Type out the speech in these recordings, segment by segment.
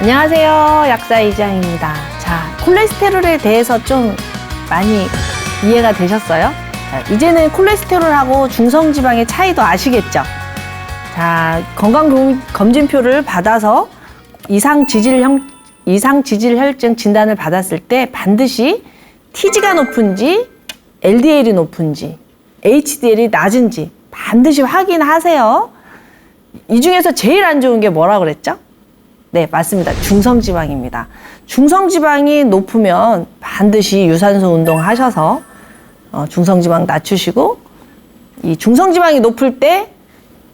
안녕하세요. 약사 이지영입니다. 자, 콜레스테롤에 대해서 좀 많이 이해가 되셨어요? 자, 이제는 콜레스테롤하고 중성지방의 차이도 아시겠죠? 자, 건강검진표를 받아서 이상 지질혈증 진단을 받았을 때 반드시 TG가 높은지, LDL이 높은지, HDL이 낮은지 반드시 확인하세요. 이 중에서 제일 안 좋은 게 뭐라 그랬죠? 네, 맞습니다. 중성지방입니다. 중성지방이 높으면 반드시 유산소 운동하셔서 중성지방 낮추시고, 이 중성지방이 높을 때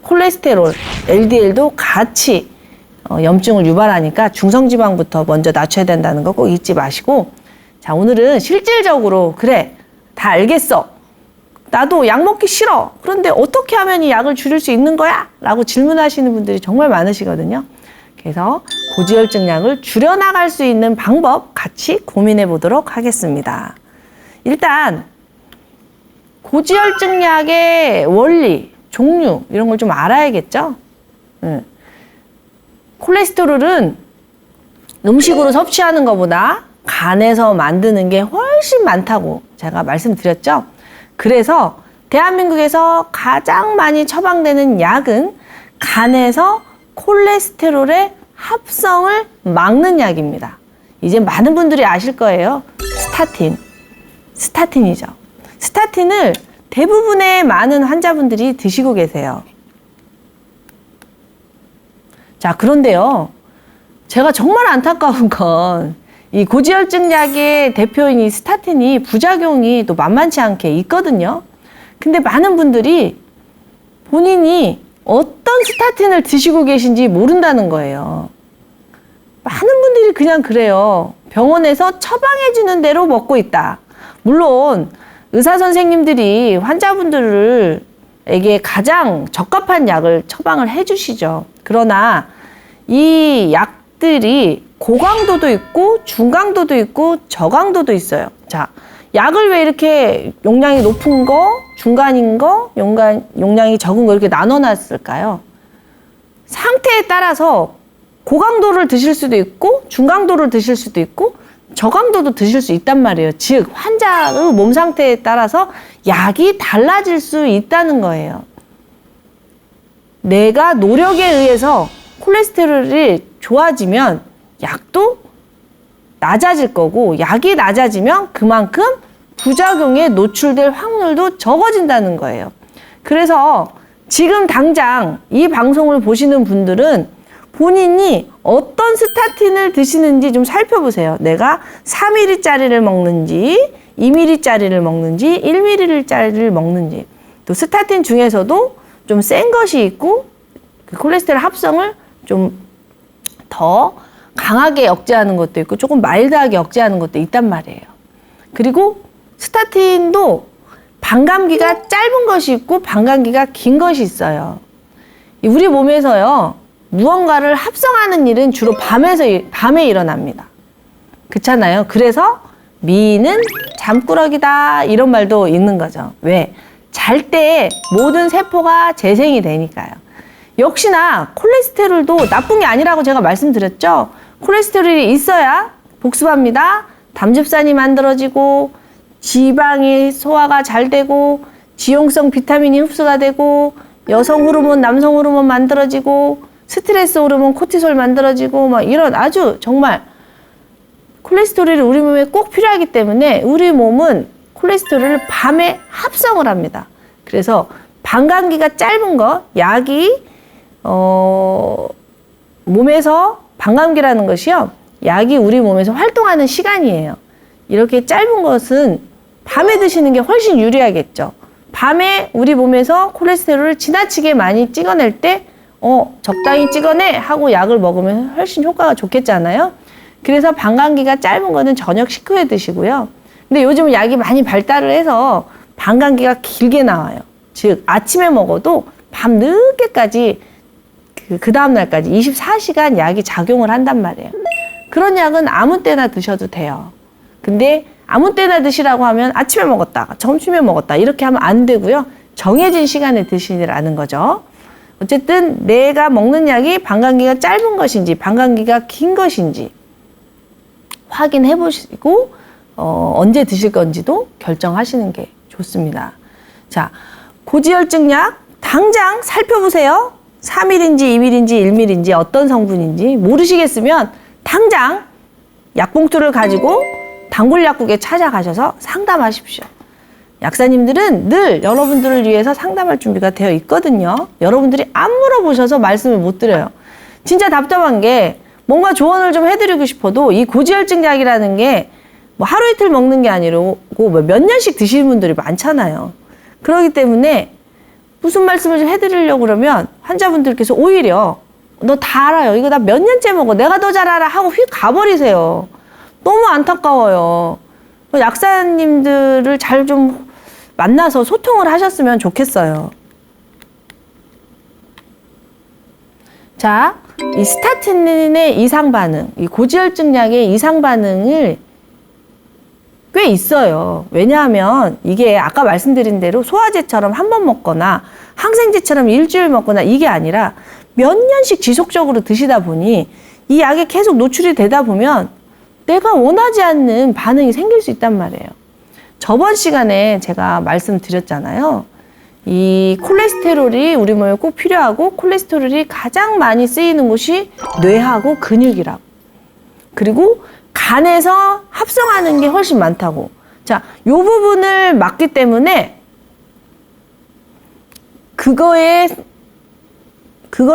콜레스테롤, LDL도 같이 염증을 유발하니까 중성지방부터 먼저 낮춰야 된다는 거 꼭 잊지 마시고, 자, 오늘은 실질적으로 그래, 다 알겠어. 나도 약 먹기 싫어. 그런데 어떻게 하면 이 약을 줄일 수 있는 거야? 라고 질문하시는 분들이 정말 많으시거든요. 그래서 고지혈증 약을 줄여나갈 수 있는 방법 같이 고민해 보도록 하겠습니다. 일단 고지혈증 약의 원리, 종류 이런 걸 좀 알아야겠죠? 콜레스테롤은 음식으로 섭취하는 것보다 간에서 만드는 게 훨씬 많다고 제가 말씀드렸죠? 그래서 대한민국에서 가장 많이 처방되는 약은 간에서 콜레스테롤의 합성을 막는 약입니다. 이제 많은 분들이 아실 거예요. 스타틴이죠. 스타틴을 대부분의 많은 환자분들이 드시고 계세요. 자, 그런데요, 제가 정말 안타까운 건 이 고지혈증 약의 대표인 이 스타틴이 부작용이 또 만만치 않게 있거든요. 근데 많은 분들이 본인이 어떤 스타틴을 드시고 계신지 모른다는 거예요. 많은 분들이 그냥 그래요. 병원에서 처방해주는 대로 먹고 있다. 물론 의사 선생님들이 환자분들에게 가장 적합한 약을 처방을 해주시죠. 그러나 이 약들이 고강도도 있고 중강도도 있고 저강도도 있어요. 자, 약을 왜 이렇게 용량이 높은 거, 중간인 거, 용량이 적은 거 이렇게 나눠놨을까요? 상태에 따라서 고강도를 드실 수도 있고 중강도를 드실 수도 있고 저강도도 드실 수 있단 말이에요. 즉 환자의 몸 상태에 따라서 약이 달라질 수 있다는 거예요. 내가 노력에 의해서 콜레스테롤이 좋아지면 약도 낮아질 거고, 약이 낮아지면 그만큼 부작용에 노출될 확률도 적어진다는 거예요. 그래서 지금 당장 이 방송을 보시는 분들은 본인이 어떤 스타틴을 드시는지 좀 살펴보세요. 내가 4ml짜리를 먹는지 2ml짜리를 먹는지 1ml짜리를 먹는지, 또 스타틴 중에서도 좀 센 것이 있고 그 콜레스테롤 합성을 좀 더 강하게 억제하는 것도 있고 조금 마일드하게 억제하는 것도 있단 말이에요. 그리고 스타틴도 반감기가 짧은 것이 있고 반감기가 긴 것이 있어요. 우리 몸에서요, 무언가를 합성하는 일은 주로 밤에 일어납니다. 그렇잖아요. 그래서 미는 잠꾸러기다 이런 말도 있는 거죠. 왜? 잘 때 모든 세포가 재생이 되니까요. 역시나 콜레스테롤도 나쁜 게 아니라고 제가 말씀드렸죠. 콜레스테롤이 있어야 복습합니다. 담즙산이 만들어지고 지방이 소화가 잘 되고 지용성 비타민이 흡수가 되고 여성 호르몬, 남성 호르몬 만들어지고 스트레스 호르몬, 코티솔 만들어지고 막 이런 아주 정말 콜레스테롤이 우리 몸에 꼭 필요하기 때문에 우리 몸은 콜레스테롤을 밤에 합성을 합니다. 그래서 반감기가 짧은 거, 약이 몸에서 반감기라는 것이요, 약이 우리 몸에서 활동하는 시간이에요. 이렇게 짧은 것은 밤에 드시는 게 훨씬 유리하겠죠. 밤에 우리 몸에서 콜레스테롤을 지나치게 많이 찍어낼 때 적당히 찍어내 하고 약을 먹으면 훨씬 효과가 좋겠잖아요. 그래서 반감기가 짧은 거는 저녁 식후에 드시고요. 근데 요즘은 약이 많이 발달을 해서 반감기가 길게 나와요. 즉 아침에 먹어도 밤 늦게까지 그 다음 날까지 24시간 약이 작용을 한단 말이에요. 그런 약은 아무 때나 드셔도 돼요. 근데 아무 때나 드시라고 하면 아침에 먹었다, 점심에 먹었다 이렇게 하면 안 되고요. 정해진 시간에 드시라는 거죠. 어쨌든 내가 먹는 약이 방광기가 짧은 것인지 방광기가 긴 것인지 확인해 보시고 언제 드실 건지도 결정하시는 게 좋습니다. 자, 고지혈증 약 당장 살펴보세요. 3일인지 2일인지 1ml인지 어떤 성분인지 모르시겠으면 당장 약봉투를 가지고 단골 약국에 찾아가셔서 상담하십시오. 약사님들은 늘 여러분들을 위해서 상담할 준비가 되어 있거든요. 여러분들이 안 물어보셔서 말씀을 못 드려요. 진짜 답답한 게 뭔가 조언을 좀 해드리고 싶어도 이 고지혈증 약이라는 게 뭐 하루 이틀 먹는 게 아니고 뭐 몇 년씩 드시는 분들이 많잖아요. 그렇기 때문에 무슨 말씀을 좀 해드리려고 그러면 환자분들께서 오히려 너 다 알아요. 이거 나 몇 년째 먹어. 내가 더 잘 알아. 하고 휙 가버리세요. 너무 안타까워요. 약사님들을 잘 좀 만나서 소통을 하셨으면 좋겠어요. 자, 이 스타틴의 이상 반응, 이 고지혈증 약의 이상 반응을 꽤 있어요. 왜냐하면 이게 아까 말씀드린 대로 소화제처럼 한 번 먹거나 항생제처럼 일주일 먹거나 이게 아니라 몇 년씩 지속적으로 드시다 보니 이 약에 계속 노출이 되다 보면 내가 원하지 않는 반응이 생길 수 있단 말이에요. 저번 시간에 제가 말씀드렸잖아요. 이 콜레스테롤이 우리 몸에 꼭 필요하고 콜레스테롤이 가장 많이 쓰이는 곳이 뇌하고 근육이라고. 그리고 간에서 합성하는 게 훨씬 많다고. 자, 요 부분을 맞기 때문에 그걸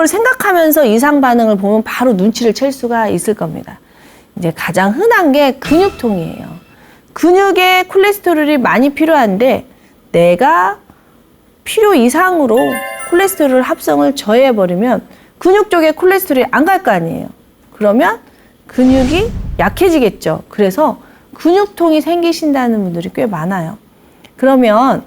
생각하면서 이상 반응을 보면 바로 눈치를 챌 수가 있을 겁니다. 이제 가장 흔한 게 근육통이에요. 근육에 콜레스테롤이 많이 필요한데 내가 필요 이상으로 콜레스테롤 합성을 저해해버리면 근육 쪽에 콜레스테롤이 안 갈 거 아니에요. 그러면 근육이 약해지겠죠. 그래서 근육통이 생기신다는 분들이 꽤 많아요. 그러면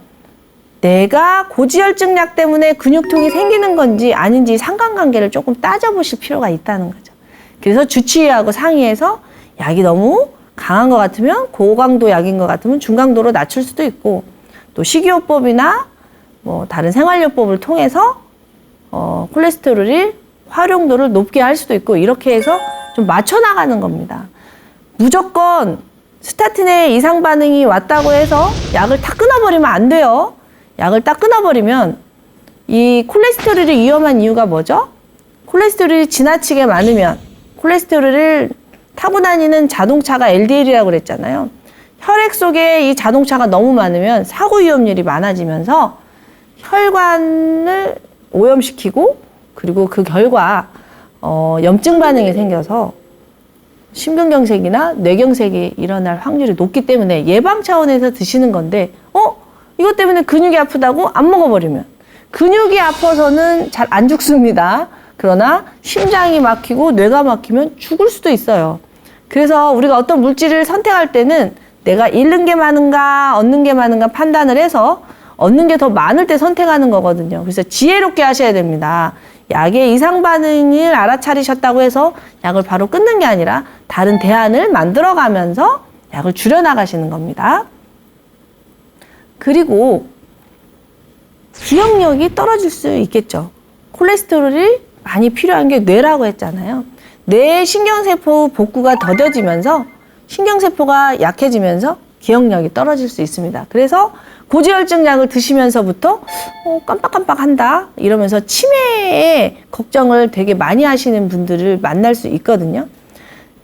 내가 고지혈증 약 때문에 근육통이 생기는 건지 아닌지 상관관계를 조금 따져보실 필요가 있다는 거죠. 그래서 주치의하고 상의해서 약이 너무 강한 것 같으면 고강도 약인 것 같으면 중강도로 낮출 수도 있고 또 식이요법이나 뭐 다른 생활요법을 통해서 콜레스테롤이 활용도를 높게 할 수도 있고 이렇게 해서 좀 맞춰 나가는 겁니다. 무조건 스타틴의 이상 반응이 왔다고 해서 약을 다 끊어버리면 안 돼요. 약을 딱 끊어버리면 이 콜레스테롤이 위험한 이유가 뭐죠? 콜레스테롤이 지나치게 많으면 콜레스테롤을 타고 다니는 자동차가 LDL이라고 그랬잖아요. 혈액 속에 이 자동차가 너무 많으면 사고 위험률이 많아지면서 혈관을 오염시키고 그리고 그 결과 염증 반응이 생겨서 심근경색이나 뇌경색이 일어날 확률이 높기 때문에 예방 차원에서 드시는 건데 이것 때문에 근육이 아프다고 안 먹어버리면 근육이 아파서는 잘 안 죽습니다. 그러나 심장이 막히고 뇌가 막히면 죽을 수도 있어요. 그래서 우리가 어떤 물질을 선택할 때는 내가 잃는 게 많은가 얻는 게 많은가 판단을 해서 얻는 게 더 많을 때 선택하는 거거든요. 그래서 지혜롭게 하셔야 됩니다. 약의 이상 반응을 알아차리셨다고 해서 약을 바로 끊는 게 아니라 다른 대안을 만들어가면서 약을 줄여나가시는 겁니다. 그리고 기억력이 떨어질 수 있겠죠. 콜레스테롤이 많이 필요한 게 뇌라고 했잖아요. 뇌의 신경세포 복구가 더뎌지면서 신경세포가 약해지면서 기억력이 떨어질 수 있습니다. 그래서 고지혈증 약을 드시면서부터 깜빡깜빡한다 이러면서 치매에 걱정을 되게 많이 하시는 분들을 만날 수 있거든요.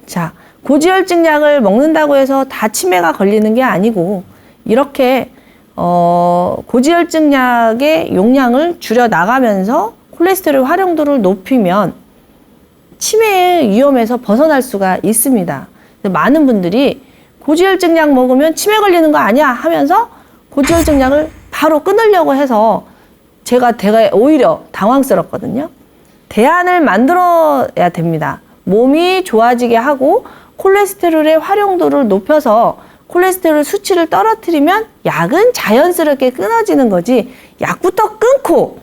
자, 고지혈증 약을 먹는다고 해서 다 치매가 걸리는 게 아니고 이렇게 고지혈증 약의 용량을 줄여 나가면서 콜레스테롤 활용도를 높이면 치매의 위험에서 벗어날 수가 있습니다. 많은 분들이 고지혈증 약 먹으면 치매 걸리는 거 아니야 하면서 고지혈증 약을 바로 끊으려고 해서 제가 오히려 당황스럽거든요. 대안을 만들어야 됩니다. 몸이 좋아지게 하고 콜레스테롤의 활용도를 높여서 콜레스테롤 수치를 떨어뜨리면 약은 자연스럽게 끊어지는 거지 약부터 끊고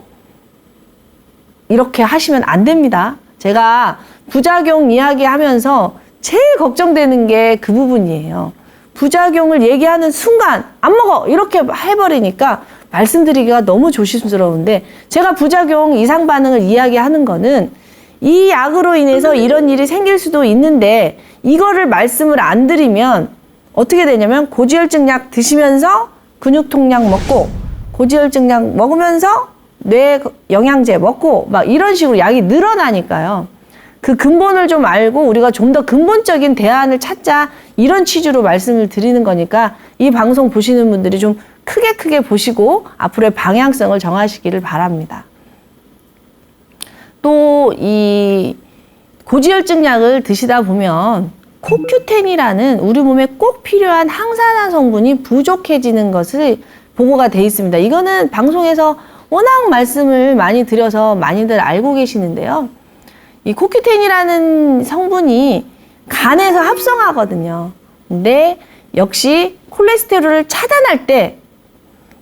이렇게 하시면 안 됩니다. 제가 부작용 이야기하면서 제일 걱정되는 게 그 부분이에요. 부작용을 얘기하는 순간 안 먹어 이렇게 해버리니까 말씀드리기가 너무 조심스러운데 제가 부작용 이상 반응을 이야기하는 거는 이 약으로 인해서 이런 일이 생길 수도 있는데 이거를 말씀을 안 드리면 어떻게 되냐면 고지혈증 약 드시면서 근육통약 먹고 고지혈증 약 먹으면서 뇌 영양제 먹고 막 이런 식으로 약이 늘어나니까요. 그 근본을 좀 알고 우리가 좀 더 근본적인 대안을 찾자 이런 취지로 말씀을 드리는 거니까 이 방송 보시는 분들이 좀 크게 보시고 앞으로의 방향성을 정하시기를 바랍니다. 또 이 고지혈증 약을 드시다 보면 코큐텐이라는 우리 몸에 꼭 필요한 항산화 성분이 부족해지는 것을 보고가 돼 있습니다. 이거는 방송에서 워낙 말씀을 많이 드려서 많이들 알고 계시는데요. 이 코큐텐이라는 성분이 간에서 합성하거든요. 근데 역시 콜레스테롤을 차단할 때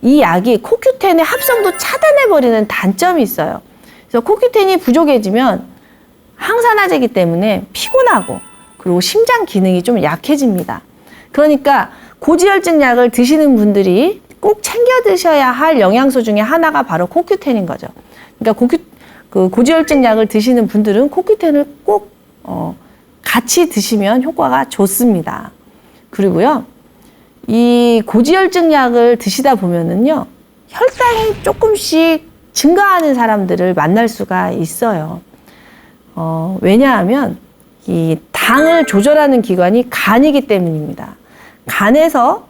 이 약이 코큐텐의 합성도 차단해버리는 단점이 있어요. 그래서 코큐텐이 부족해지면 항산화제이기 때문에 피곤하고 그리고 심장 기능이 좀 약해집니다. 그러니까 고지혈증 약을 드시는 분들이 꼭 챙겨 드셔야 할 영양소 중에 하나가 바로 코큐텐인 거죠. 그러니까 고지혈증 약을 드시는 분들은 코큐텐을 꼭 같이 드시면 효과가 좋습니다. 그리고요, 이 고지혈증 약을 드시다 보면은요, 혈당이 조금씩 증가하는 사람들을 만날 수가 있어요. 왜냐하면 이 당을 조절하는 기관이 간이기 때문입니다. 간에서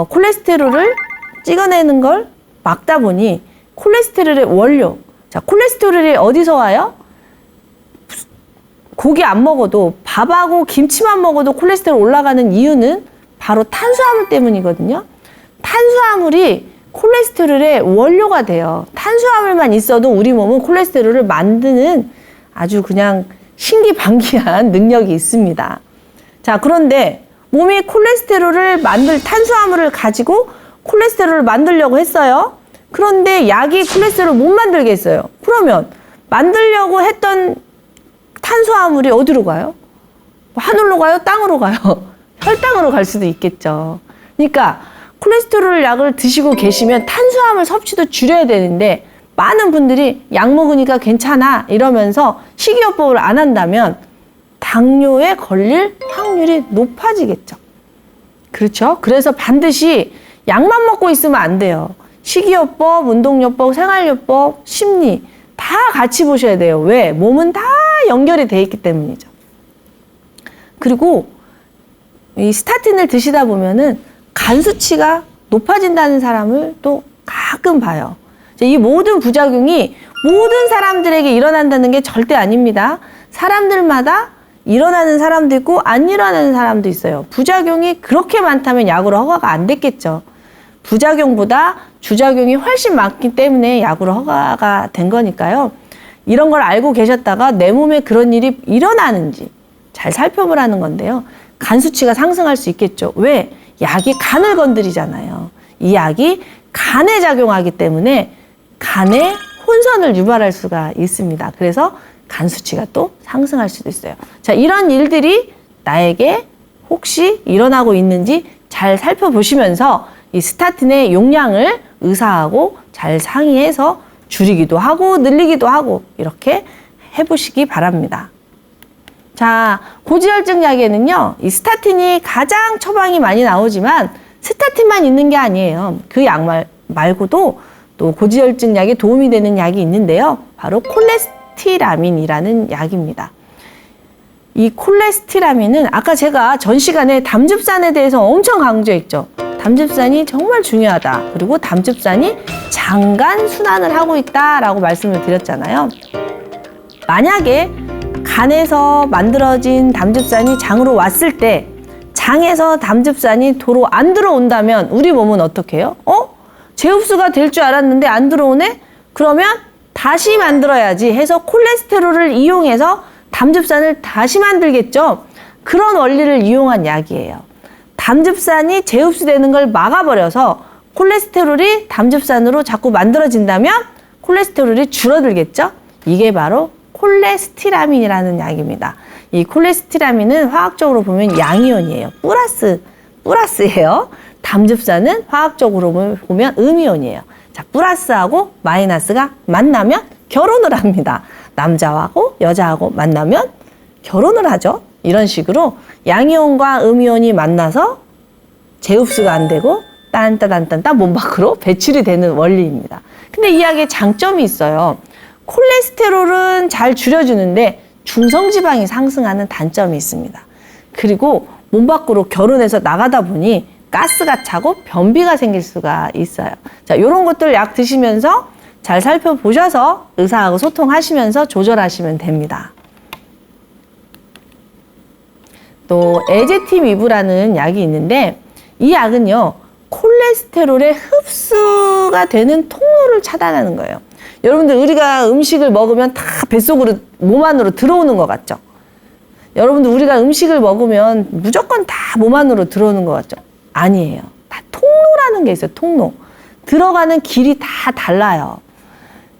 콜레스테롤을 찍어내는 걸 막다 보니 콜레스테롤의 원료, 자, 콜레스테롤이 어디서 와요? 고기 안 먹어도 밥하고 김치만 먹어도 콜레스테롤 올라가는 이유는 바로 탄수화물 때문이거든요. 탄수화물이 콜레스테롤의 원료가 돼요. 탄수화물만 있어도 우리 몸은 콜레스테롤을 만드는 아주 그냥 신기방기한 능력이 있습니다. 자, 그런데 몸이 탄수화물을 가지고 콜레스테롤을 만들려고 했어요. 그런데 약이 콜레스테롤을 못 만들겠어요. 그러면 만들려고 했던 탄수화물이 어디로 가요? 하늘로 가요? 땅으로 가요? 혈당으로 갈 수도 있겠죠. 그러니까 콜레스테롤 약을 드시고 계시면 탄수화물 섭취도 줄여야 되는데 많은 분들이 약 먹으니까 괜찮아 이러면서 식이요법을 안 한다면 당뇨에 걸릴 확률이 높아지겠죠. 그렇죠? 그래서 반드시 약만 먹고 있으면 안 돼요. 식이요법, 운동요법, 생활요법, 심리 다 같이 보셔야 돼요. 왜? 몸은 다 연결이 돼 있기 때문이죠. 그리고 이 스타틴을 드시다 보면은 간 수치가 높아진다는 사람을 또 가끔 봐요. 이 모든 부작용이 모든 사람들에게 일어난다는 게 절대 아닙니다. 사람들마다 일어나는 사람도 있고 안 일어나는 사람도 있어요. 부작용이 그렇게 많다면 약으로 허가가 안 됐겠죠. 부작용보다 주작용이 훨씬 많기 때문에 약으로 허가가 된 거니까요. 이런 걸 알고 계셨다가 내 몸에 그런 일이 일어나는지 잘 살펴보라는 건데요. 간 수치가 상승할 수 있겠죠. 왜? 약이 간을 건드리잖아요. 이 약이 간에 작용하기 때문에 간에 혼선을 유발할 수가 있습니다. 그래서 간 수치가 또 상승할 수도 있어요. 자, 이런 일들이 나에게 혹시 일어나고 있는지 잘 살펴보시면서 이 스타틴의 용량을 의사하고 잘 상의해서 줄이기도 하고 늘리기도 하고 이렇게 해보시기 바랍니다. 자, 고지혈증 약에는요, 이 스타틴이 가장 처방이 많이 나오지만 스타틴만 있는 게 아니에요. 그 약 말고도 또 고지혈증 약에 도움이 되는 약이 있는데요. 바로 콜레스티라민이라는 약입니다. 이 콜레스티라민은 아까 제가 전 시간에 담즙산에 대해서 엄청 강조했죠. 담즙산이 정말 중요하다. 그리고 담즙산이 장간 순환을 하고 있다라고 말씀을 드렸잖아요. 만약에 간에서 만들어진 담즙산이 장으로 왔을 때 장에서 담즙산이 도로 안 들어온다면 우리 몸은 어떻게 해요? 재흡수가 될 줄 알았는데 안 들어오네? 그러면 다시 만들어야지 해서 콜레스테롤을 이용해서 담즙산을 다시 만들겠죠. 그런 원리를 이용한 약이에요. 담즙산이 재흡수되는 걸 막아버려서 콜레스테롤이 담즙산으로 자꾸 만들어진다면 콜레스테롤이 줄어들겠죠. 이게 바로 콜레스티라민이라는 약입니다. 이 콜레스티라민은 화학적으로 보면 양이온이에요. 플러스예요. 담즙산은 화학적으로 보면 음이온이에요. 자, 플러스하고 마이너스가 만나면 결혼을 합니다. 남자하고 여자하고 만나면 결혼을 하죠. 이런 식으로 양이온과 음이온이 만나서 재흡수가 안 되고 딴따단딴따 몸 밖으로 배출이 되는 원리입니다. 근데 이 약에 장점이 있어요. 콜레스테롤은 잘 줄여주는데 중성지방이 상승하는 단점이 있습니다. 그리고 몸 밖으로 결혼해서 나가다 보니 가스가 차고 변비가 생길 수가 있어요. 자, 이런 것들 약 드시면서 잘 살펴보셔서 의사하고 소통하시면서 조절하시면 됩니다. 또 에제티미브라는 약이 있는데 이 약은요, 콜레스테롤의 흡수가 되는 통로를 차단하는 거예요. 여러분들 우리가 음식을 먹으면 다 뱃속으로 몸 안으로 들어오는 것 같죠? 여러분들 우리가 음식을 먹으면 무조건 다 몸 안으로 들어오는 것 같죠? 아니에요. 다 통로라는 게 있어요. 통로. 들어가는 길이 다 달라요.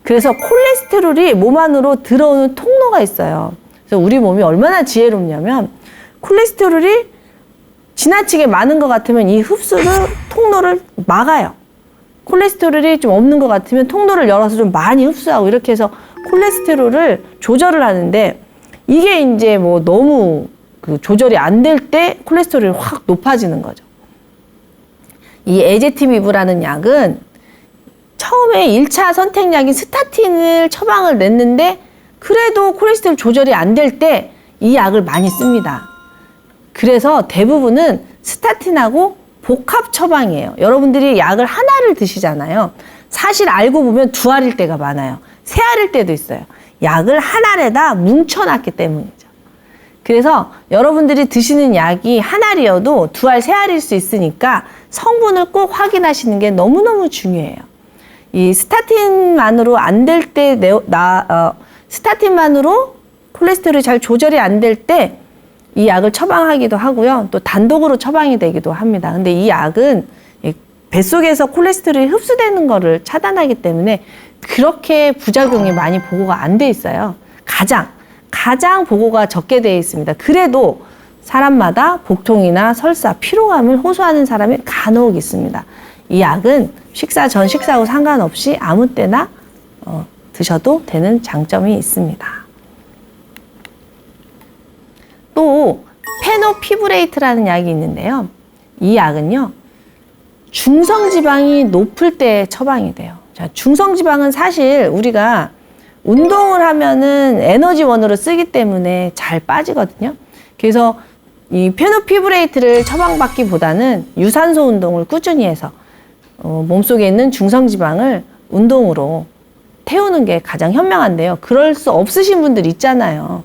그래서 콜레스테롤이 몸 안으로 들어오는 통로가 있어요. 그래서 우리 몸이 얼마나 지혜롭냐면 콜레스테롤이 지나치게 많은 것 같으면 이 흡수를 통로를 막아요. 콜레스테롤이 좀 없는 것 같으면 통로를 열어서 좀 많이 흡수하고 이렇게 해서 콜레스테롤을 조절을 하는데 이게 이제 뭐 너무 그 조절이 안 될 때 콜레스테롤이 확 높아지는 거죠. 이 에제티미브라는 약은 처음에 1차 선택약인 스타틴을 처방을 냈는데 그래도 콜레스테롤 조절이 안 될 때 이 약을 많이 씁니다. 그래서 대부분은 스타틴하고 복합 처방이에요. 여러분들이 약을 하나를 드시잖아요. 사실 알고 보면 두 알일 때가 많아요. 세 알일 때도 있어요. 약을 한 알에다 뭉쳐놨기 때문이죠. 그래서 여러분들이 드시는 약이 한 알이어도 두 알, 세 알일 수 있으니까 성분을 꼭 확인하시는 게 너무너무 중요해요. 이 스타틴만으로 안 될 때, 스타틴만으로 콜레스테롤이 잘 조절이 안 될 때 이 약을 처방하기도 하고요. 또 단독으로 처방이 되기도 합니다. 근데 이 약은 뱃속에서 콜레스테롤이 흡수되는 거를 차단하기 때문에 그렇게 부작용이 많이 보고가 안 돼 있어요. 가장 보고가 적게 되어 있습니다. 그래도 사람마다 복통이나 설사, 피로감을 호소하는 사람이 간혹 있습니다. 이 약은 식사 전, 식사 후 상관없이 아무 때나 드셔도 되는 장점이 있습니다. 또 페노피브레이트라는 약이 있는데요. 이 약은요, 중성지방이 높을 때 처방이 돼요. 자, 중성지방은 사실 우리가 운동을 하면은 에너지원으로 쓰기 때문에 잘 빠지거든요. 그래서 이 페노피브레이트를 처방받기보다는 유산소 운동을 꾸준히 해서 몸속에 있는 중성지방을 운동으로 태우는 게 가장 현명한데요. 그럴 수 없으신 분들 있잖아요.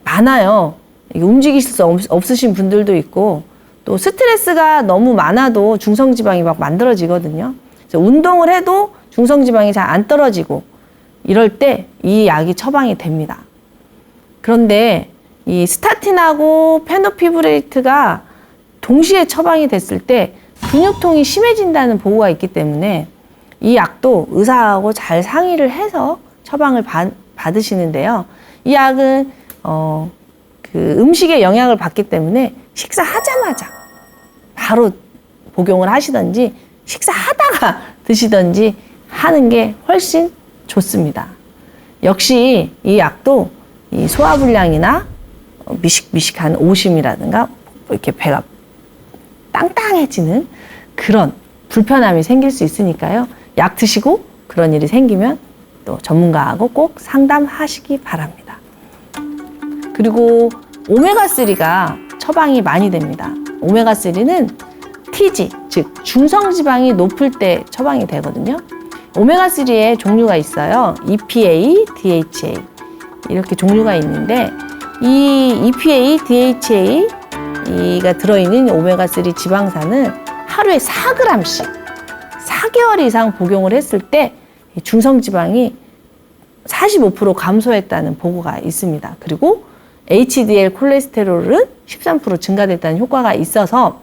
많아요. 움직이실 수 없으신 분들도 있고 또 스트레스가 너무 많아도 중성지방이 막 만들어지거든요. 그래서 운동을 해도 중성지방이 잘 안 떨어지고 이럴 때 이 약이 처방이 됩니다. 그런데 이 스타틴하고 페노피브레이트가 동시에 처방이 됐을 때 근육통이 심해진다는 보고가 있기 때문에 이 약도 의사하고 잘 상의를 해서 처방을 받으시는데요. 이 약은 그 음식의 영향을 받기 때문에 식사하자마자 바로 복용을 하시든지 식사하다가 드시든지 하는 게 훨씬 좋습니다. 역시 이 약도 이 소화불량이나 미식미식한 오심이라든가 이렇게 배가 땅땅해지는 그런 불편함이 생길 수 있으니까요. 약 드시고 그런 일이 생기면 또 전문가하고 꼭 상담하시기 바랍니다. 그리고 오메가3가 처방이 많이 됩니다. 오메가3는 TG, 즉 중성지방이 높을 때 처방이 되거든요. 오메가3에 종류가 있어요. EPA, DHA 이렇게 종류가 있는데 이 EPA, DHA가 들어있는 오메가3 지방산은 하루에 4g씩 4개월 이상 복용을 했을 때 중성지방이 45% 감소했다는 보고가 있습니다. 그리고 HDL 콜레스테롤은 13% 증가됐다는 효과가 있어서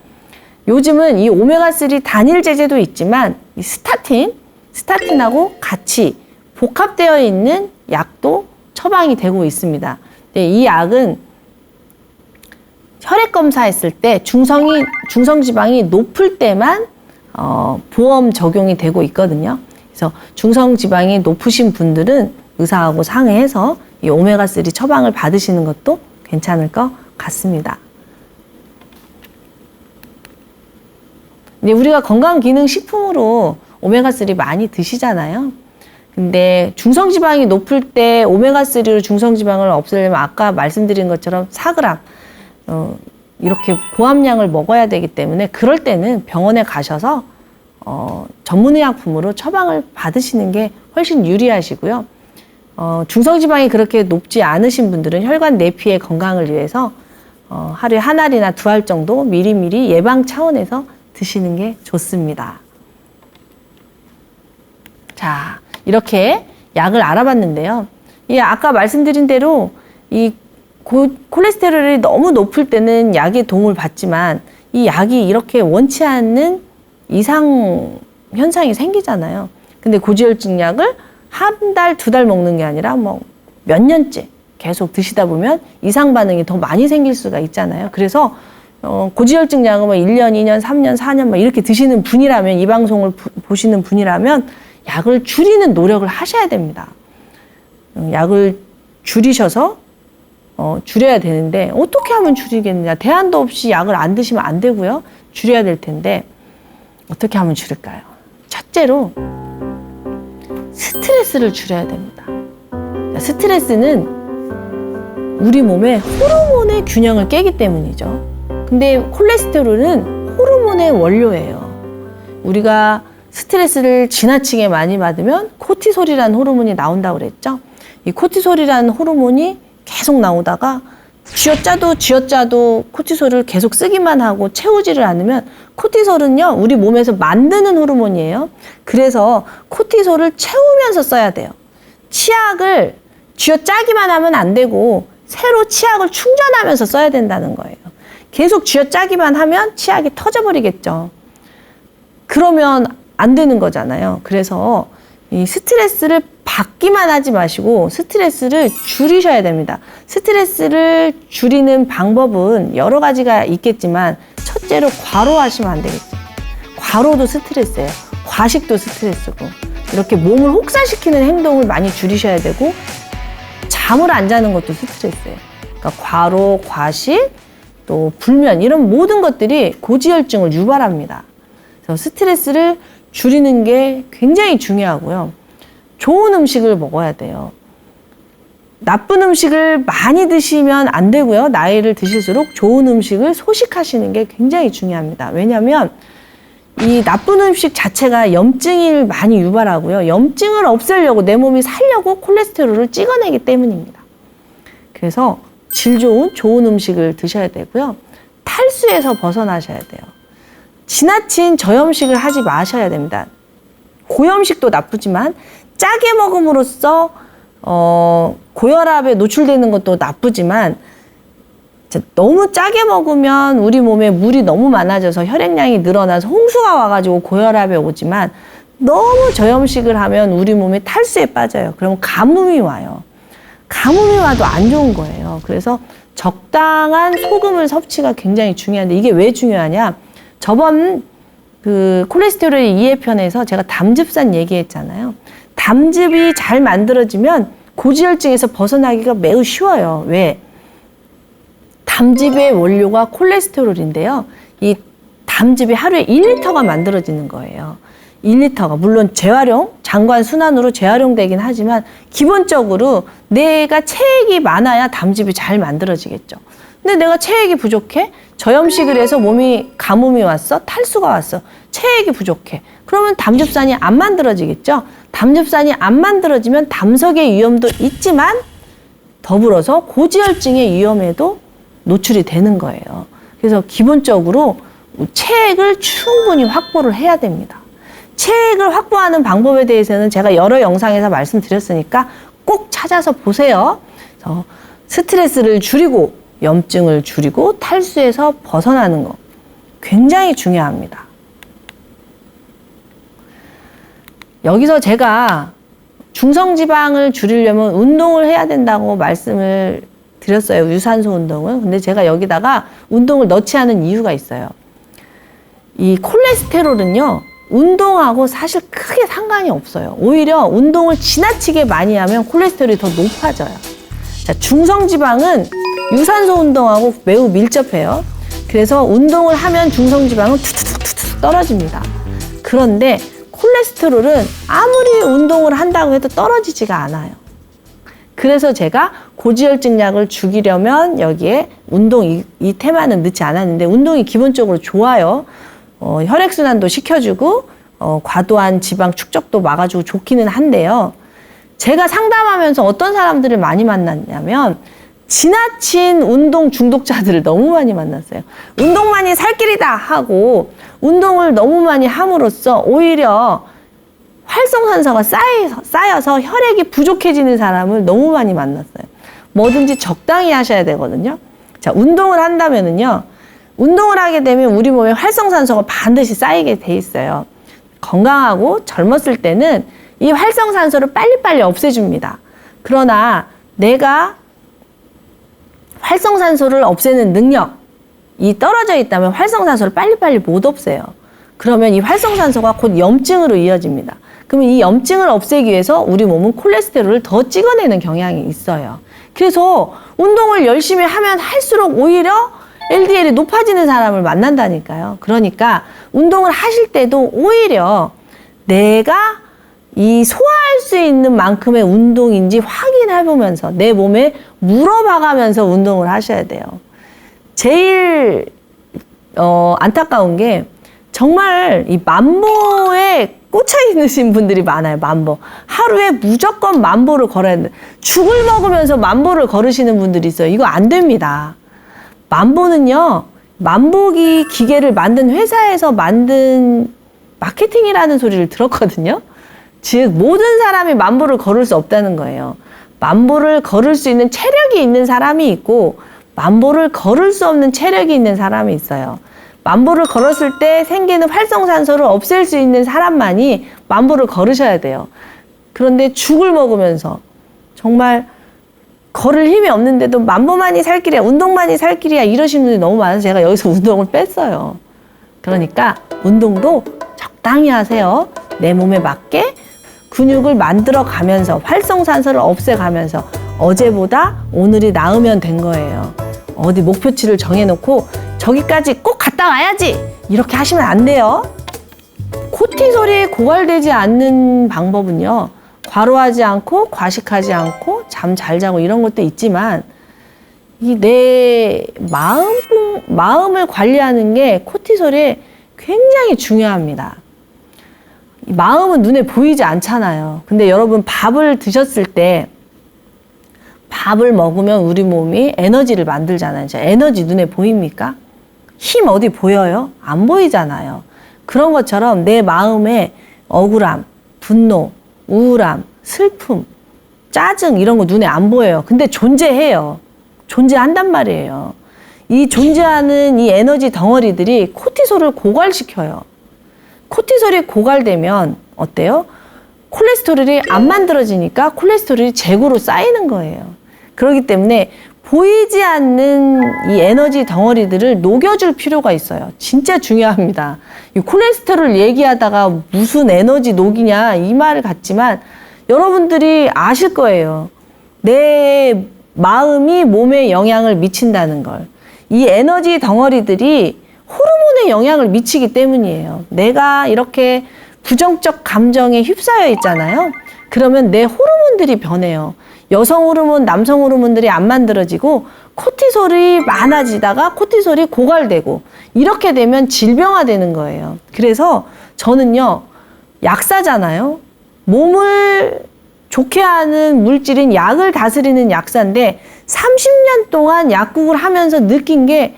요즘은 이 오메가3 단일 제제도 있지만 이 스타틴하고 같이 복합되어 있는 약도 처방이 되고 있습니다. 이 약은 혈액 검사했을 때 중성지방이 높을 때만 보험 적용이 되고 있거든요. 그래서 중성지방이 높으신 분들은 의사하고 상의해서 이 오메가3 처방을 받으시는 것도 괜찮을 것 같습니다. 근데 우리가 건강기능식품으로 오메가3 많이 드시잖아요. 근데 중성지방이 높을 때 오메가3로 중성지방을 없애려면 아까 말씀드린 것처럼 4g 이렇게 고함량을 먹어야 되기 때문에 그럴 때는 병원에 가셔서 전문의약품으로 처방을 받으시는 게 훨씬 유리하시고요. 중성지방이 그렇게 높지 않으신 분들은 혈관 내피의 건강을 위해서 하루에 한 알이나 두 알 정도 미리미리 예방 차원에서 드시는 게 좋습니다. 자, 이렇게 약을 알아봤는데요. 아까 말씀드린 대로 이 콜레스테롤이 너무 높을 때는 약의 도움을 받지만 이 약이 이렇게 원치 않는 이상 현상이 생기잖아요. 근데 고지혈증 약을 한 달, 두 달 먹는 게 아니라 몇 년째 계속 드시다 보면 이상 반응이 더 많이 생길 수가 있잖아요. 그래서 고지혈증 약을 1년, 2년, 3년, 4년 이렇게 드시는 분이라면, 이 방송을 보시는 분이라면 약을 줄이는 노력을 하셔야 됩니다. 약을 줄이셔서 줄여야 되는데 어떻게 하면 줄이겠느냐. 대안도 없이 약을 안 드시면 안 되고요. 줄여야 될 텐데 어떻게 하면 줄일까요? 첫째로 스트레스를 줄여야 됩니다. 스트레스는 우리 몸의 호르몬의 균형을 깨기 때문이죠. 근데 콜레스테롤은 호르몬의 원료예요. 우리가 스트레스를 지나치게 많이 받으면 코티솔이라는 호르몬이 나온다고 그랬죠. 이 코티솔이라는 호르몬이 계속 나오다가 쥐어짜도 코티솔을 계속 쓰기만 하고 채우지를 않으면, 코티솔은요 우리 몸에서 만드는 호르몬이에요. 그래서 코티솔을 채우면서 써야 돼요. 치약을 쥐어짜기만 하면 안 되고 새로 치약을 충전하면서 써야 된다는 거예요. 계속 쥐어짜기만 하면 치약이 터져버리겠죠. 그러면 안 되는 거잖아요. 그래서 이 스트레스를 받기만 하지 마시고 스트레스를 줄이셔야 됩니다. 스트레스를 줄이는 방법은 여러 가지가 있겠지만 첫째로 과로하시면 안 되겠죠. 과로도 스트레스예요. 과식도 스트레스고, 이렇게 몸을 혹사시키는 행동을 많이 줄이셔야 되고, 잠을 안 자는 것도 스트레스예요. 그러니까 과로, 과식, 또 불면, 이런 모든 것들이 고지혈증을 유발합니다. 그래서 스트레스를 줄이는 게 굉장히 중요하고요. 좋은 음식을 먹어야 돼요. 나쁜 음식을 많이 드시면 안 되고요. 나이를 드실수록 좋은 음식을 소식하시는 게 굉장히 중요합니다. 왜냐하면 이 나쁜 음식 자체가 염증을 많이 유발하고요. 염증을 없애려고, 내 몸이 살려고 콜레스테롤을 찍어내기 때문입니다. 그래서 질 좋은 음식을 드셔야 되고요. 탈수에서 벗어나셔야 돼요. 지나친 저염식을 하지 마셔야 됩니다. 고염식도 나쁘지만 짜게 먹음으로써 고혈압에 노출되는 것도 나쁘지만, 너무 짜게 먹으면 우리 몸에 물이 너무 많아져서 혈액량이 늘어나서 홍수가 와가지고 고혈압에 오지만, 너무 저염식을 하면 우리 몸이 탈수에 빠져요. 그러면 가뭄이 와요. 가뭄이 와도 안 좋은 거예요. 그래서 적당한 소금을 섭취가 굉장히 중요한데, 이게 왜 중요하냐? 저번 그 콜레스테롤 2회편에서 제가 담즙산 얘기했잖아요. 담즙이 잘 만들어지면 고지혈증에서 벗어나기가 매우 쉬워요. 왜? 담즙의 원료가 콜레스테롤인데요. 이 담즙이 하루에 1리터가 만들어지는 거예요. 1리터가 물론 재활용, 장관 순환으로 재활용되긴 하지만 기본적으로 내가 체액이 많아야 담즙이 잘 만들어지겠죠. 근데 내가 체액이 부족해? 저염식을 해서 몸이 가뭄이 왔어? 탈수가 왔어? 체액이 부족해. 그러면 담즙산이 안 만들어지겠죠? 담즙산이 안 만들어지면 담석의 위험도 있지만 더불어서 고지혈증의 위험에도 노출이 되는 거예요. 그래서 기본적으로 체액을 충분히 확보를 해야 됩니다. 체액을 확보하는 방법에 대해서는 제가 여러 영상에서 말씀드렸으니까 꼭 찾아서 보세요. 그래서 스트레스를 줄이고 염증을 줄이고 탈수에서 벗어나는 거 굉장히 중요합니다. 여기서 제가 중성지방을 줄이려면 운동을 해야 된다고 말씀을 드렸어요. 유산소 운동은. 근데 제가 여기다가 운동을 넣지 않은 이유가 있어요. 이 콜레스테롤은요, 운동하고 사실 크게 상관이 없어요. 오히려 운동을 지나치게 많이 하면 콜레스테롤이 더 높아져요. 자, 중성지방은 유산소 운동하고 매우 밀접해요. 그래서 운동을 하면 중성지방은 툭툭툭툭 떨어집니다. 그런데 콜레스테롤은 아무리 운동을 한다고 해도 떨어지지가 않아요. 그래서 제가 고지혈증 약을 죽이려면 여기에 운동 이 테마는 넣지 않았는데, 운동이 기본적으로 좋아요. 혈액순환도 시켜주고 과도한 지방 축적도 막아주고 좋기는 한데요. 제가 상담하면서 어떤 사람들을 많이 만났냐면 지나친 운동 중독자들을 너무 많이 만났어요. 운동만이 살 길이다 하고 운동을 너무 많이 함으로써 오히려 활성산소가 쌓여서 혈액이 부족해지는 사람을 너무 많이 만났어요. 뭐든지 적당히 하셔야 되거든요. 자, 운동을 한다면은요, 운동을 하게 되면 우리 몸에 활성산소가 반드시 쌓이게 돼 있어요. 건강하고 젊었을 때는 이 활성산소를 빨리빨리 없애줍니다. 그러나 내가 활성산소를 없애는 능력이 떨어져 있다면 활성산소를 빨리빨리 못 없애요. 그러면 이 활성산소가 곧 염증으로 이어집니다. 그러면 이 염증을 없애기 위해서 우리 몸은 콜레스테롤을 더 찍어내는 경향이 있어요. 그래서 운동을 열심히 하면 할수록 오히려 LDL이 높아지는 사람을 만난다니까요. 그러니까 운동을 하실 때도 오히려 내가 이 소화할 수 있는 만큼의 운동인지 확인해보면서 내 몸에 물어봐가면서 운동을 하셔야 돼요. 제일 안타까운 게 정말 이 만보에 꽂혀 있으신 분들이 많아요. 만보. 하루에 무조건 만보를 걸어야 돼. 죽을 먹으면서 만보를 걸으시는 분들이 있어요. 이거 안 됩니다. 만보는요, 만보기 기계를 만든 회사에서 만든 마케팅이라는 소리를 들었거든요. 즉 모든 사람이 만보를 걸을 수 없다는 거예요. 만보를 걸을 수 있는 체력이 있는 사람이 있고 만보를 걸을 수 없는 체력이 있는 사람이 있어요. 만보를 걸었을 때 생기는 활성산소를 없앨 수 있는 사람만이 만보를 걸으셔야 돼요. 그런데 죽을 먹으면서 정말 걸을 힘이 없는데도 만보만이 살 길이야, 운동만이 살 길이야 이러시는 분들이 너무 많아서 제가 여기서 운동을 뺐어요. 그러니까 운동도 적당히 하세요. 내 몸에 맞게 근육을 만들어 가면서 활성산소를 없애가면서 어제보다 오늘이 나으면 된 거예요. 어디 목표치를 정해놓고 저기까지 꼭 갔다 와야지 이렇게 하시면 안 돼요. 코티솔이 고갈되지 않는 방법은요, 과로하지 않고 과식하지 않고 잠 잘 자고 이런 것도 있지만 이 내 마음을 관리하는 게 코티솔이 굉장히 중요합니다. 마음은 눈에 보이지 않잖아요. 근데 여러분 밥을 드셨을 때 밥을 먹으면 우리 몸이 에너지를 만들잖아요. 에너지 눈에 보입니까? 힘 어디 보여요? 안 보이잖아요. 그런 것처럼 내 마음에 억울함, 분노, 우울함, 슬픔, 짜증 이런 거 눈에 안 보여요. 근데 존재해요. 존재한단 말이에요. 이 존재하는 이 에너지 덩어리들이 코티솔을 고갈시켜요. 코티솔이 고갈되면 어때요? 콜레스테롤이 안 만들어지니까 콜레스테롤이 재고로 쌓이는 거예요. 그렇기 때문에 보이지 않는 이 에너지 덩어리들을 녹여줄 필요가 있어요. 진짜 중요합니다. 이 콜레스테롤 얘기하다가 무슨 에너지 녹이냐 이 말 같지만 여러분들이 아실 거예요. 내 마음이 몸에 영향을 미친다는 걸. 이 에너지 덩어리들이 호르몬에 영향을 미치기 때문이에요. 내가 이렇게 부정적 감정에 휩싸여 있잖아요. 그러면 내 호르몬들이 변해요. 여성 호르몬, 남성 호르몬들이 안 만들어지고 코티솔이 많아지다가 코티솔이 고갈되고 이렇게 되면 질병화되는 거예요. 그래서 저는요, 약사잖아요. 몸을 좋게 하는 물질인 약을 다스리는 약사인데 30년 동안 약국을 하면서 느낀 게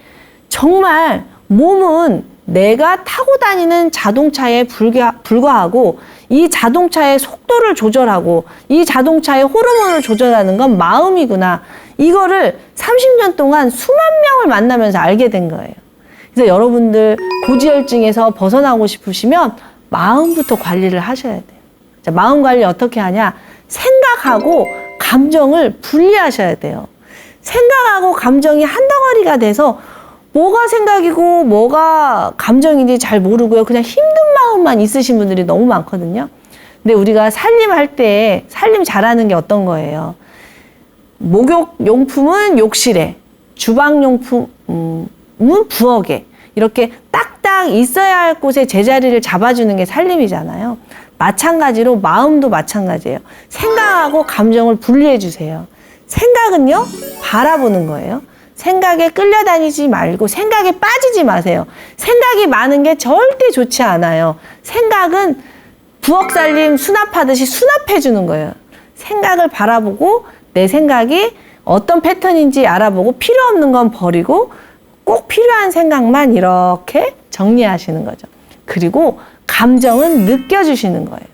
정말 몸은 내가 타고 다니는 자동차에 불과하고 이 자동차의 속도를 조절하고 이 자동차의 호르몬을 조절하는 건 마음이구나. 이거를 30년 동안 수만 명을 만나면서 알게 된 거예요. 그래서 여러분들 고지혈증에서 벗어나고 싶으시면 마음부터 관리를 하셔야 돼요. 자, 마음 관리 어떻게 하냐? 생각하고 감정을 분리하셔야 돼요. 생각하고 감정이 한 덩어리가 돼서 뭐가 생각이고 뭐가 감정인지 잘 모르고요. 그냥 힘든 마음만 있으신 분들이 너무 많거든요. 근데 우리가 살림할 때 살림 잘하는 게 어떤 거예요? 목욕용품은 욕실에, 주방용품은 부엌에 이렇게 딱딱 있어야 할 곳에 제자리를 잡아주는 게 살림이잖아요. 마찬가지로 마음도 마찬가지예요. 생각하고 감정을 분리해 주세요. 생각은요, 바라보는 거예요. 생각에 끌려다니지 말고 생각에 빠지지 마세요. 생각이 많은 게 절대 좋지 않아요. 생각은 부엌살림 수납하듯이 수납해 주는 거예요. 생각을 바라보고 내 생각이 어떤 패턴인지 알아보고 필요 없는 건 버리고 꼭 필요한 생각만 이렇게 정리하시는 거죠. 그리고 감정은 느껴주시는 거예요.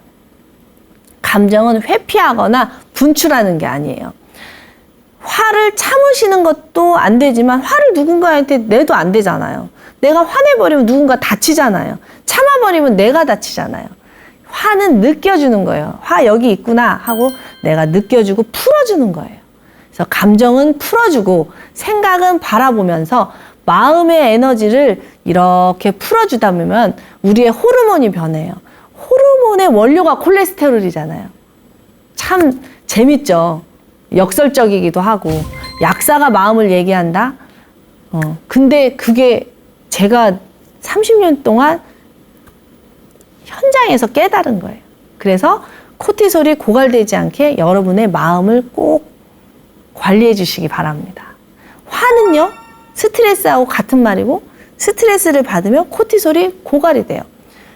감정은 회피하거나 분출하는 게 아니에요. 화를 참으시는 것도 안 되지만 화를 누군가한테 내도 안 되잖아요. 내가 화내버리면 누군가 다치잖아요. 참아버리면 내가 다치잖아요. 화는 느껴주는 거예요. 화 여기 있구나 하고 내가 느껴주고 풀어주는 거예요. 그래서 감정은 풀어주고 생각은 바라보면서 마음의 에너지를 이렇게 풀어주다 보면 우리의 호르몬이 변해요. 호르몬의 원료가 콜레스테롤이잖아요. 참 재밌죠. 역설적이기도 하고 약사가 마음을 얘기한다. 근데 그게 제가 30년 동안 현장에서 깨달은 거예요. 그래서 코티솔이 고갈되지 않게 여러분의 마음을 꼭 관리해 주시기 바랍니다. 화는요, 스트레스하고 같은 말이고 스트레스를 받으면 코티솔이 고갈이 돼요.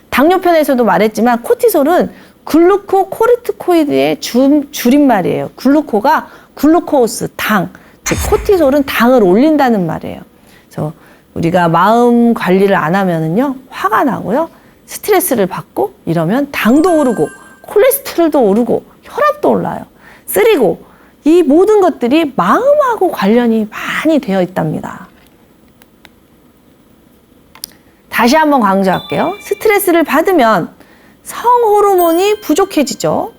당뇨편에서도 말했지만 코티솔은 글루코코르티코이드의 줄임말이에요. 글루코가 글루코스, 당, 즉 코티솔은 당을 올린다는 말이에요. 그래서 우리가 마음 관리를 안 하면은요, 화가 나고요, 스트레스를 받고 이러면 당도 오르고 콜레스테롤도 오르고 혈압도 올라요. 쓰리고 이 모든 것들이 마음하고 관련이 많이 되어 있답니다. 다시 한번 강조할게요. 스트레스를 받으면 성호르몬이 부족해지죠.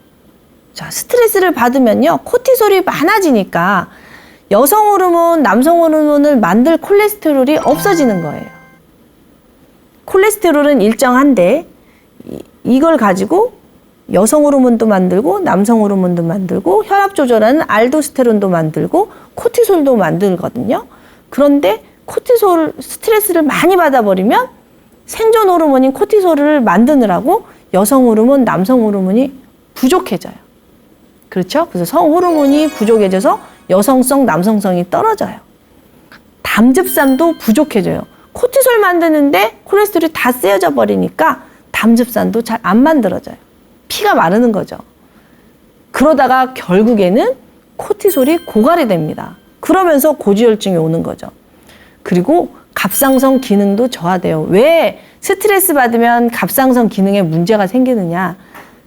자, 스트레스를 받으면요, 코티솔이 많아지니까 여성 호르몬, 남성 호르몬을 만들 콜레스테롤이 없어지는 거예요. 콜레스테롤은 일정한데 이걸 가지고 여성 호르몬도 만들고 남성 호르몬도 만들고 혈압 조절하는 알도스테론도 만들고 코티솔도 만들거든요. 그런데 코티솔 스트레스를 많이 받아버리면 생존 호르몬인 코티솔을 만드느라고 여성 호르몬, 남성 호르몬이 부족해져요. 그렇죠? 그래서 성 호르몬이 부족해져서 여성성, 남성성이 떨어져요. 담즙산도 부족해져요. 코티솔 만드는데 콜레스테롤이 다 쓰여져 버리니까 담즙산도 잘 안 만들어져요. 피가 마르는 거죠. 그러다가 결국에는 코티솔이 고갈이 됩니다. 그러면서 고지혈증이 오는 거죠. 그리고 갑상선 기능도 저하돼요. 왜 스트레스 받으면 갑상선 기능에 문제가 생기느냐?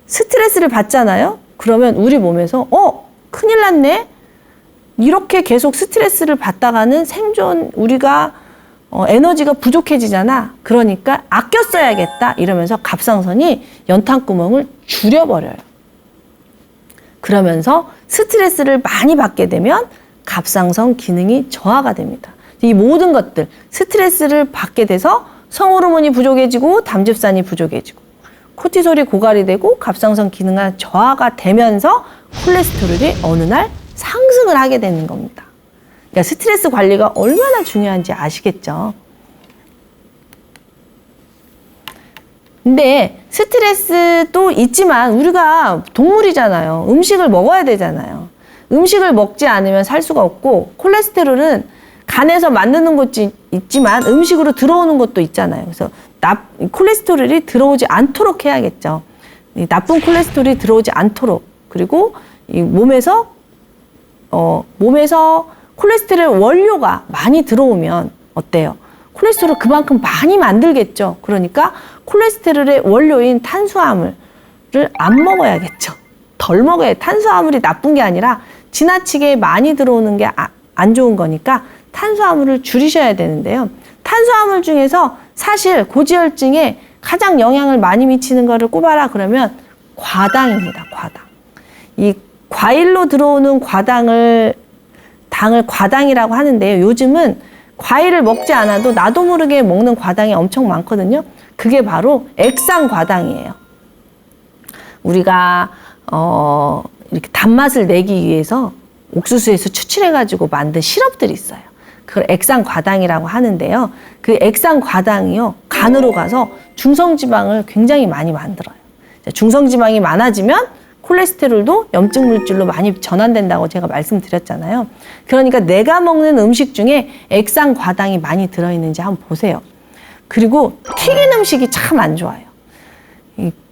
스트레스를 받잖아요? 그러면 우리 몸에서 큰일 났네? 이렇게 계속 스트레스를 받다가는 생존 우리가 에너지가 부족해지잖아. 그러니까 아껴 써야겠다 이러면서 갑상선이 연탄구멍을 줄여버려요. 그러면서 스트레스를 많이 받게 되면 갑상선 기능이 저하가 됩니다. 이 모든 것들, 스트레스를 받게 돼서 성호르몬이 부족해지고 담즙산이 부족해지고 코티솔이 고갈이 되고 갑상선 기능이 저하가 되면서 콜레스테롤이 어느 날 상승을 하게 되는 겁니다. 그러니까 스트레스 관리가 얼마나 중요한지 아시겠죠? 근데 스트레스도 있지만 우리가 동물이잖아요. 음식을 먹어야 되잖아요. 음식을 먹지 않으면 살 수가 없고 콜레스테롤은 간에서 만드는 것도 있지만 음식으로 들어오는 것도 있잖아요. 그래서 콜레스테롤이 들어오지 않도록 해야겠죠. 이 나쁜 콜레스테롤이 들어오지 않도록. 그리고 이 몸에서 콜레스테롤 원료가 많이 들어오면 어때요? 콜레스테롤 그만큼 많이 만들겠죠. 그러니까 콜레스테롤의 원료인 탄수화물을 안 먹어야겠죠. 덜 먹어야 탄수화물이 나쁜 게 아니라 지나치게 많이 들어오는 게 안 좋은 거니까 탄수화물을 줄이셔야 되는데요. 탄수화물 중에서 사실 고지혈증에 가장 영향을 많이 미치는 거를 꼽아라 그러면 과당입니다. 과당. 이 과일로 들어오는 과당을 당을 과당이라고 하는데요. 요즘은 과일을 먹지 않아도 나도 모르게 먹는 과당이 엄청 많거든요. 그게 바로 액상과당이에요. 우리가 이렇게 단맛을 내기 위해서 옥수수에서 추출해가지고 만든 시럽들이 있어요. 그걸 액상과당이라고 하는데요. 그 액상과당이요, 간으로 가서 중성지방을 굉장히 많이 만들어요. 중성지방이 많아지면 콜레스테롤도 염증 물질로 많이 전환된다고 제가 말씀드렸잖아요. 그러니까 내가 먹는 음식 중에 액상과당이 많이 들어있는지 한번 보세요. 그리고 튀긴 음식이 참 안 좋아요.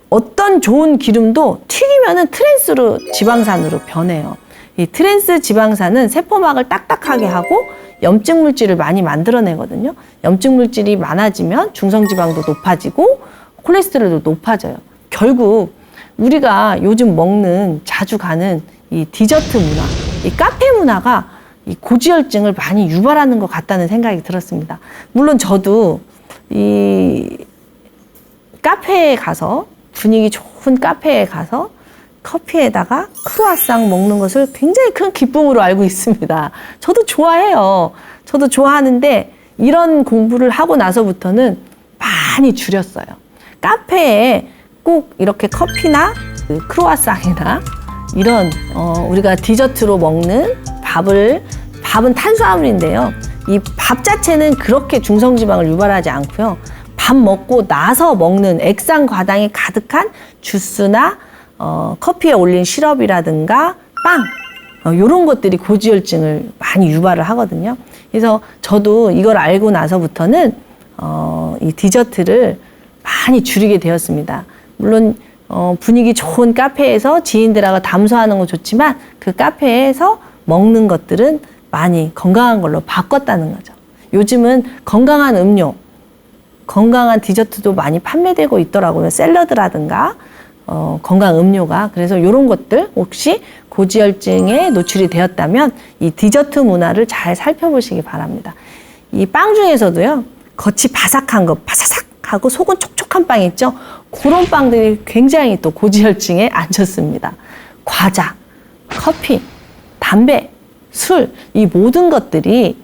어떤 좋은 기름도 튀기면은 트랜스 지방산으로 변해요. 이 트랜스 지방산은 세포막을 딱딱하게 하고 염증 물질을 많이 만들어내거든요. 염증 물질이 많아지면 중성지방도 높아지고 콜레스테롤도 높아져요. 결국 우리가 요즘 먹는, 자주 가는 이 디저트 문화, 이 카페 문화가 이 고지혈증을 많이 유발하는 것 같다는 생각이 들었습니다. 물론 저도 이 카페에 가서, 분위기 좋은 카페에 가서 커피에다가 크루아상 먹는 것을 굉장히 큰 기쁨으로 알고 있습니다. 저도 좋아해요. 저도 좋아하는데 이런 공부를 하고 나서부터는 많이 줄였어요. 카페에 꼭 이렇게 커피나 크루아상이나 이런 우리가 디저트로 먹는 밥은 탄수화물인데요. 이 밥 자체는 그렇게 중성지방을 유발하지 않고요. 밥 먹고 나서 먹는 액상과당이 가득한 주스나 커피에 올린 시럽이라든가 빵, 이런 것들이 고지혈증을 많이 유발을 하거든요. 그래서 저도 이걸 알고 나서부터는 이 디저트를 많이 줄이게 되었습니다. 물론 분위기 좋은 카페에서 지인들하고 담소하는 거 좋지만 그 카페에서 먹는 것들은 많이 건강한 걸로 바꿨다는 거죠. 요즘은 건강한 음료, 건강한 디저트도 많이 판매되고 있더라고요. 샐러드라든가 건강 음료가. 그래서 이런 것들 혹시 고지혈증에 노출이 되었다면 이 디저트 문화를 잘 살펴보시기 바랍니다. 이 빵 중에서도요, 겉이 바삭한 거, 바사삭 하고 속은 촉촉한 빵 있죠? 그런 빵들이 굉장히 또 고지혈증에 안 좋습니다. 과자, 커피, 담배, 술, 이 모든 것들이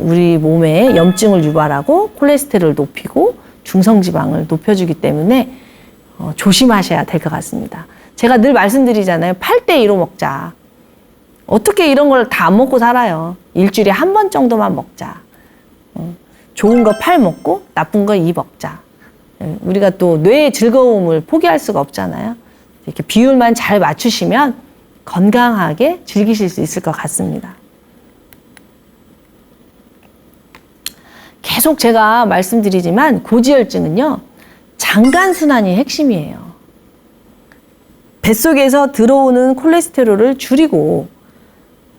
우리 몸에 염증을 유발하고 콜레스테롤을 높이고 중성지방을 높여주기 때문에 조심하셔야 될 것 같습니다. 제가 늘 말씀드리잖아요. 8대2로 먹자. 어떻게 이런 걸 다 안 먹고 살아요. 일주일에 한 번 정도만 먹자. 좋은 거 8 먹고 나쁜 거 2 먹자. 우리가 또 뇌의 즐거움을 포기할 수가 없잖아요. 이렇게 비율만 잘 맞추시면 건강하게 즐기실 수 있을 것 같습니다. 계속 제가 말씀드리지만 고지혈증은요, 장간순환이 핵심이에요. 뱃속에서 들어오는 콜레스테롤을 줄이고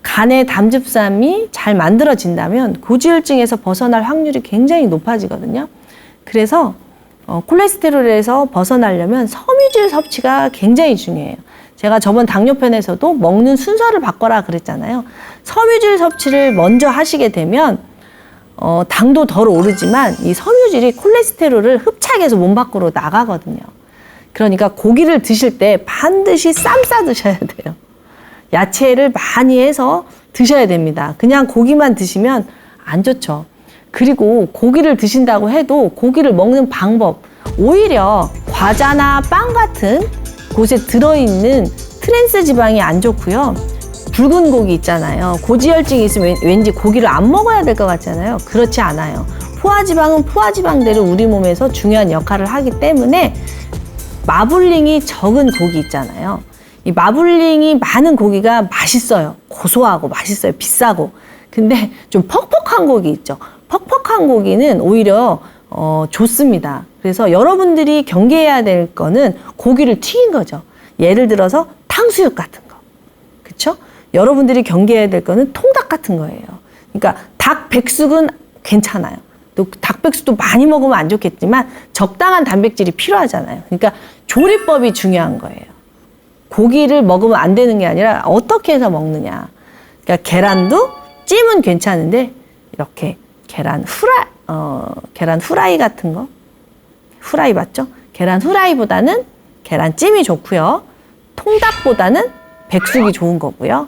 간의 담즙삼이 잘 만들어진다면 고지혈증에서 벗어날 확률이 굉장히 높아지거든요. 그래서 콜레스테롤에서 벗어나려면 섬유질 섭취가 굉장히 중요해요. 제가 저번 당뇨편에서도 먹는 순서를 바꿔라 그랬잖아요. 섬유질 섭취를 먼저 하시게 되면 당도 덜 오르지만 이 섬유질이 콜레스테롤을 흡착해서 몸 밖으로 나가거든요. 그러니까 고기를 드실 때 반드시 쌈 싸 드셔야 돼요. 야채를 많이 해서 드셔야 됩니다. 그냥 고기만 드시면 안 좋죠. 그리고 고기를 드신다고 해도 고기를 먹는 방법, 오히려 과자나 빵 같은 곳에 들어있는 트랜스 지방이 안 좋고요. 붉은 고기 있잖아요. 고지혈증이 있으면 왠지 고기를 안 먹어야 될 것 같잖아요. 그렇지 않아요. 포화지방은 포화지방대로 우리 몸에서 중요한 역할을 하기 때문에 마블링이 적은 고기 있잖아요. 이 마블링이 많은 고기가 맛있어요. 고소하고 맛있어요. 비싸고. 근데 좀 퍽퍽한 고기 있죠. 퍽퍽한 고기는 오히려 좋습니다. 그래서 여러분들이 경계해야 될 거는 고기를 튀긴 거죠. 예를 들어서 탕수육 같은 거. 그렇죠? 여러분들이 경계해야 될 거는 통닭 같은 거예요. 그러니까 닭 백숙은 괜찮아요. 또 닭 백숙도 많이 먹으면 안 좋겠지만 적당한 단백질이 필요하잖아요. 그러니까 조리법이 중요한 거예요. 고기를 먹으면 안 되는 게 아니라 어떻게 해서 먹느냐. 그러니까 계란도 찜은 괜찮은데 이렇게 계란 후라이 같은 거. 후라이 맞죠? 계란 후라이보다는 계란찜이 좋고요. 통닭보다는 백숙이 좋은 거고요.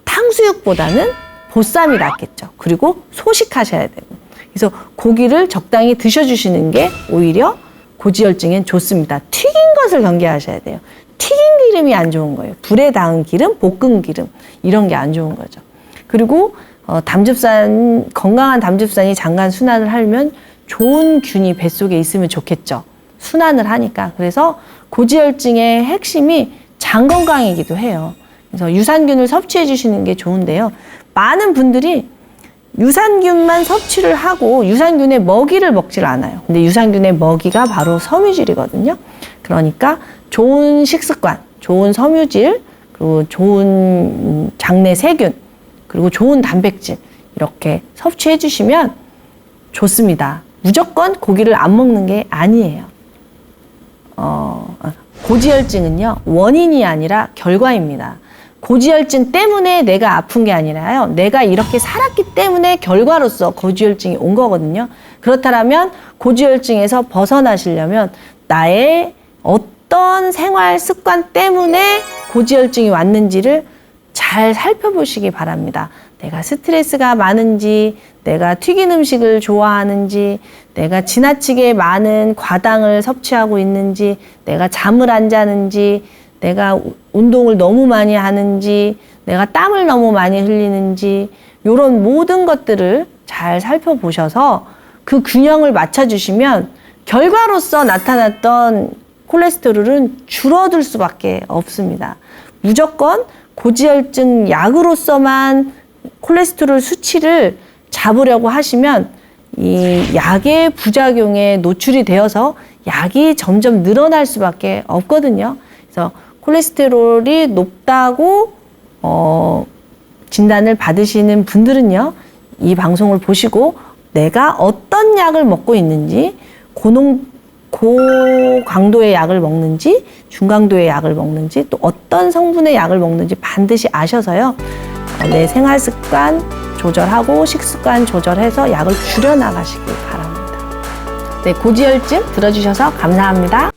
탕수육보다는 보쌈이 낫겠죠. 그리고 소식하셔야 되고. 그래서 고기를 적당히 드셔주시는 게 오히려 고지혈증엔 좋습니다. 튀긴 것을 경계하셔야 돼요. 튀긴 기름이 안 좋은 거예요. 불에 닿은 기름, 볶은 기름 이런 게 안 좋은 거죠. 그리고 담즙산, 건강한 담즙산이 장간 순환을 하려면 좋은 균이 뱃속에 있으면 좋겠죠. 순환을 하니까. 그래서 고지혈증의 핵심이 장 건강이기도 해요. 그래서 유산균을 섭취해 주시는 게 좋은데요. 많은 분들이 유산균만 섭취를 하고 유산균의 먹이를 먹질 않아요. 근데 유산균의 먹이가 바로 섬유질이거든요. 그러니까 좋은 식습관, 좋은 섬유질, 그리고 좋은 장내 세균, 그리고 좋은 단백질 이렇게 섭취해 주시면 좋습니다. 무조건 고기를 안 먹는 게 아니에요. 고지혈증은요, 원인이 아니라 결과입니다. 고지혈증 때문에 내가 아픈 게 아니라요, 내가 이렇게 살았기 때문에 결과로서 고지혈증이 온 거거든요. 그렇다면 고지혈증에서 벗어나시려면 나의 어떤 생활 습관 때문에 고지혈증이 왔는지를 잘 살펴보시기 바랍니다. 내가 스트레스가 많은지, 내가 튀긴 음식을 좋아하는지, 내가 지나치게 많은 과당을 섭취하고 있는지, 내가 잠을 안 자는지, 내가 운동을 너무 많이 하는지, 내가 땀을 너무 많이 흘리는지, 이런 모든 것들을 잘 살펴보셔서 그 균형을 맞춰주시면 결과로서 나타났던 콜레스테롤은 줄어들 수밖에 없습니다. 무조건 고지혈증 약으로서만 콜레스테롤 수치를 잡으려고 하시면 이 약의 부작용에 노출이 되어서 약이 점점 늘어날 수밖에 없거든요. 그래서 콜레스테롤이 높다고 진단을 받으시는 분들은요, 이 방송을 보시고 내가 어떤 약을 먹고 있는지, 고강도의 약을 먹는지, 중강도의 약을 먹는지, 또 어떤 성분의 약을 먹는지 반드시 아셔서요, 내 생활 습관 조절하고 식습관 조절해서 약을 줄여나가시길 바랍니다. 네, 고지혈증 들어주셔서 감사합니다.